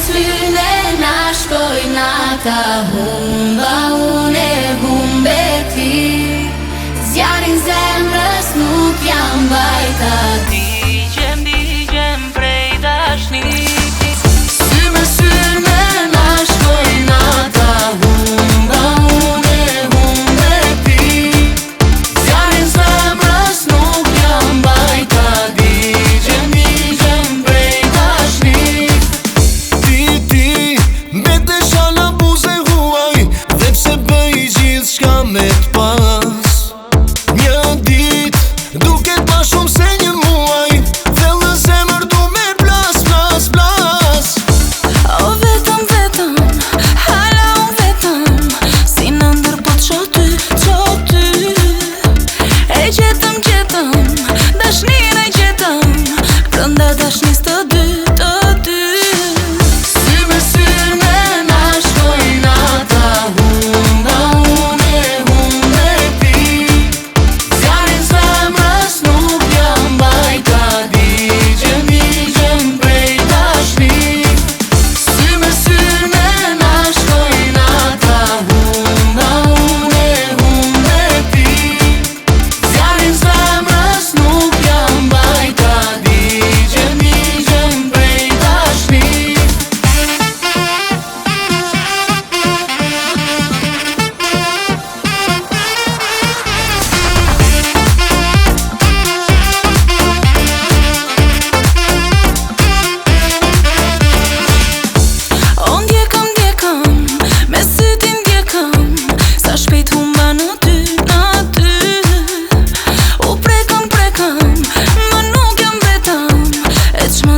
syne na shkojnë ata humba, unë e humbe ti. Zjarin zemrës nuk jam bajta. Digjem prej dashni. Sy me syne na shkojnë ata humba, unë e humbe ti. Zjarin zemrës nuk jam bajta. Digjem prej dashni. Ti mbetesha në buze huaj, dhe pse bëj gjithë shka me t'pas. Një dit duket ma shumë se një muaj, dhe lë zemër du me blas, blas, blas. O vetëm, hala unë vetëm, si në ndër po t'qo ty. E gjetëm, dashnin e gjetëm, brënda dashnis të dy. Sy me syne na shkojnë ata humba, unë e humbe ti. Zjarin zemrës nuk jam bajta. Digjem prej dashni. Sy me syne na shkojnë ata humba, unë e humbe ti. Zjarin zemrës nuk jam bajta. Digjem prej dashni. O ndjekëm, me syt i ndjekëm, sa shpejt humba në ty. U prekëm, më nuk jam vetëm, e ç'më